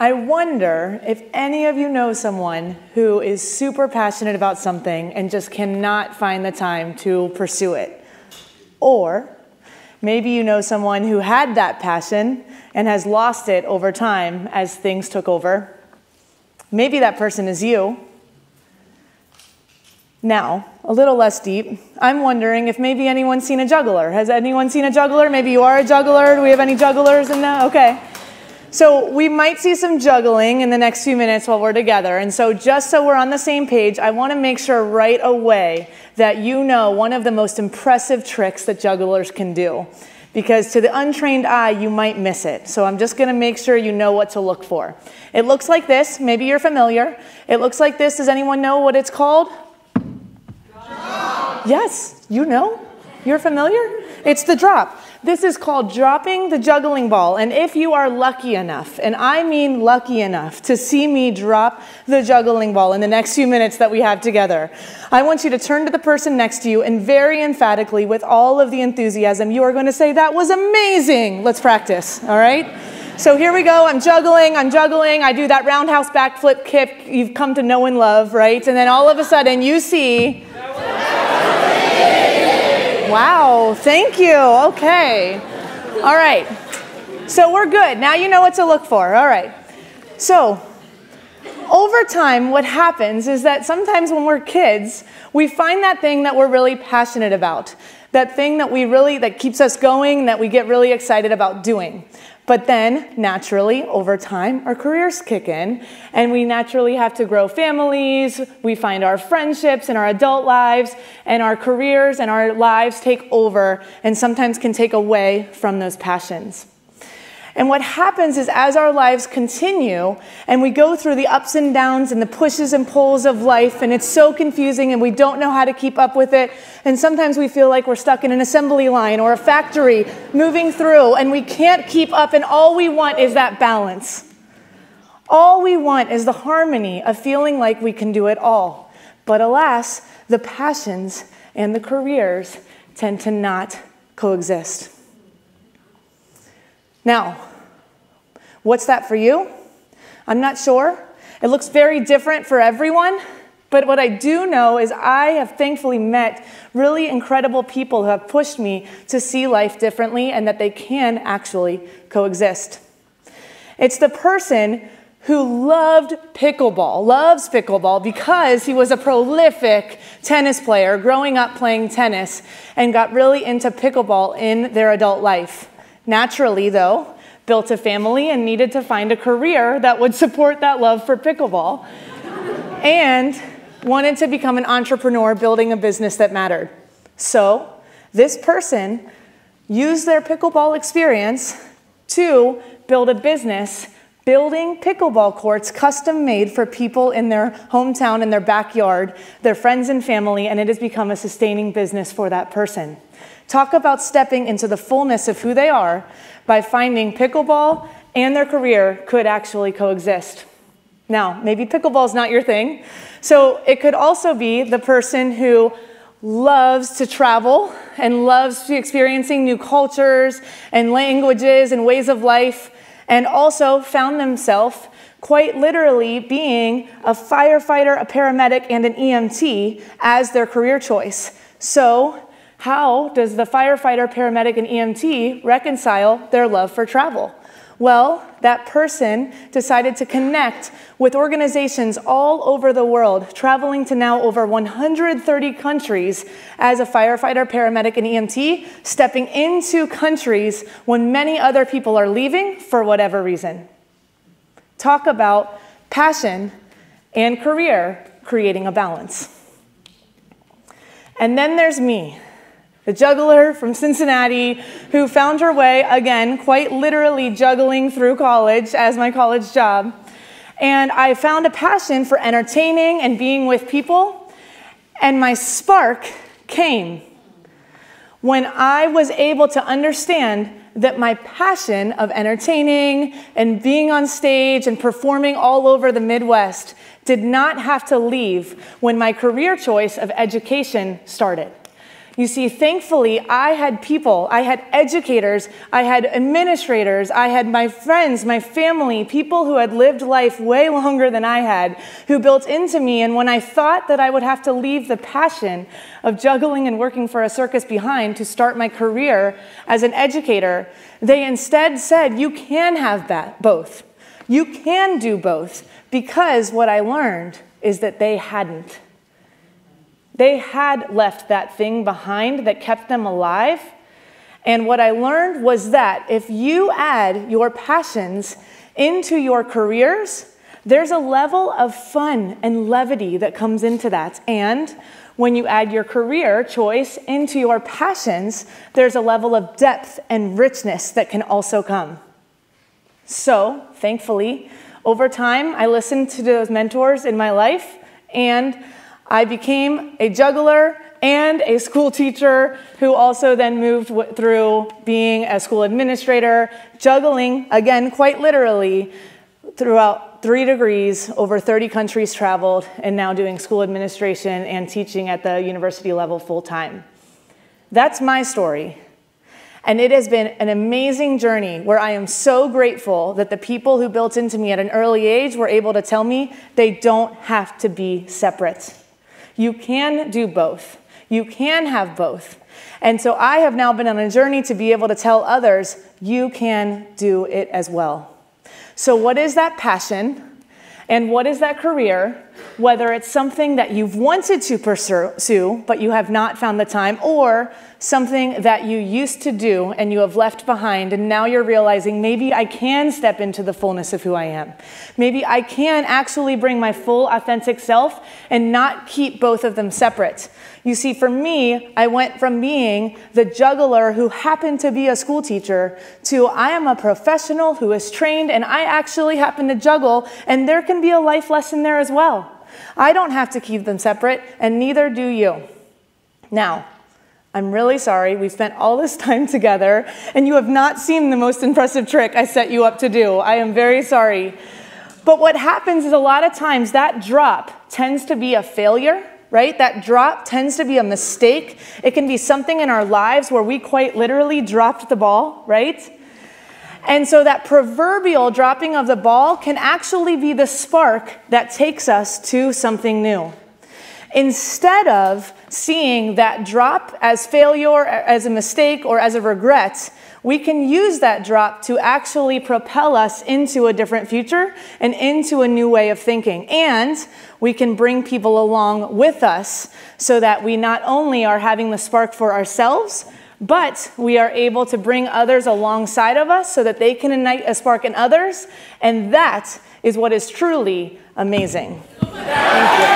I wonder if any of you know someone who is super passionate about something and just cannot find the time to pursue it. Or maybe you know someone who had that passion and has lost it over time as things took over. Maybe that person is you. Now, a little less deep, I'm wondering if maybe anyone's seen a juggler. Has anyone seen a juggler? Maybe you are a juggler. Do we have any jugglers in there? Okay. So we might see some juggling in the next few minutes while we're together. And so just so we're on the same page, I want to make sure right away that you know one of the most impressive tricks that jugglers can do. Because to the untrained eye, you might miss it. So I'm just going to make sure you know what to look for. It looks like this. Maybe you're familiar. It looks like this. Does anyone know what it's called? Drop. Yes, you know. You're familiar? It's the drop. This is called dropping the juggling ball. And if you are lucky enough, and I mean lucky enough, to see me drop the juggling ball in the next few minutes that we have together, I want you to turn to the person next to you and very emphatically, with all of the enthusiasm, you are going to say, "That was amazing." Let's practice, all right? So here we go. I'm juggling. I do that roundhouse backflip kick you've come to know and love, right? And then all of a sudden you see... Wow, thank you. Okay. All right. So we're good. Now you know what to look for. All right. So over time, what happens is that sometimes when we're kids, we find that thing that we're really passionate about, that thing that keeps us going, that we get really excited about doing. But then, naturally, over time, our careers kick in, and we naturally have to grow families, we find our friendships in our adult lives, and our careers and our lives take over, and sometimes can take away from those passions. And what happens is as our lives continue, and we go through the ups and downs and the pushes and pulls of life, and it's so confusing, and we don't know how to keep up with it, and sometimes we feel like we're stuck in an assembly line or a factory moving through, and we can't keep up, and all we want is that balance. All we want is the harmony of feeling like we can do it all. But alas, the passions and the careers tend to not coexist. Now, what's that for you? I'm not sure. It looks very different for everyone, but what I do know is I have thankfully met really incredible people who have pushed me to see life differently and that they can actually coexist. It's the person who loves pickleball because he was a prolific tennis player growing up playing tennis and got really into pickleball in their adult life. Naturally, though, built a family and needed to find a career that would support that love for pickleball and wanted to become an entrepreneur building a business that mattered. So this person used their pickleball experience to build a business building pickleball courts custom-made for people in their hometown, in their backyard, their friends and family, and it has become a sustaining business for that person. Talk about stepping into the fullness of who they are by finding pickleball and their career could actually coexist. Now, maybe pickleball is not your thing, so it could also be the person who loves to travel and loves experiencing new cultures and languages and ways of life, and also found themselves quite literally being a firefighter, a paramedic, and an EMT as their career choice. So how does the firefighter, paramedic, and EMT reconcile their love for travel? Well, that person decided to connect with organizations all over the world, traveling to now over 130 countries as a firefighter, paramedic, and EMT, stepping into countries when many other people are leaving for whatever reason. Talk about passion and career creating a balance. And then there's me, the juggler from Cincinnati who found her way, again, quite literally juggling through college as my college job. And I found a passion for entertaining and being with people, and my spark came when I was able to understand that my passion of entertaining and being on stage and performing all over the Midwest did not have to leave when my career choice of education started. You see, thankfully, I had people, I had educators, I had administrators, I had my friends, my family, people who had lived life way longer than I had, who built into me. And when I thought that I would have to leave the passion of juggling and working for a circus behind to start my career as an educator, they instead said, you can have both. You can do both, because what I learned is that they hadn't. They had left that thing behind that kept them alive. And what I learned was that if you add your passions into your careers, there's a level of fun and levity that comes into that. And when you add your career choice into your passions, there's a level of depth and richness that can also come. So, thankfully, over time, I listened to those mentors in my life, and I became a juggler and a school teacher who also then moved through being a school administrator, juggling, again, quite literally, throughout 3 degrees, over 30 countries traveled, and now doing school administration and teaching at the university level full-time. That's my story. And it has been an amazing journey where I am so grateful that the people who built into me at an early age were able to tell me they don't have to be separate. You can do both. You can have both. And so I have now been on a journey to be able to tell others, you can do it as well. So what is that passion? And what is that career? Whether it's something that you've wanted to pursue, but you have not found the time, or something that you used to do and you have left behind, and now you're realizing maybe I can step into the fullness of who I am. Maybe I can actually bring my full authentic self and not keep both of them separate. You see, for me, I went from being the juggler who happened to be a school teacher to I am a professional who is trained and I actually happen to juggle, and there can be a life lesson there as well. I don't have to keep them separate, and neither do you. Now, I'm really sorry we spent all this time together and you have not seen the most impressive trick I set you up to do. I am very sorry. But what happens is a lot of times that drop tends to be a failure, right? That drop tends to be a mistake. It can be something in our lives where we quite literally dropped the ball, right? And so that proverbial dropping of the ball can actually be the spark that takes us to something new. Instead of seeing that drop as failure, as a mistake, or as a regret, we can use that drop to actually propel us into a different future and into a new way of thinking. And we can bring people along with us so that we not only are having the spark for ourselves, but we are able to bring others alongside of us so that they can ignite a spark in others. And that is what is truly amazing. Thank you.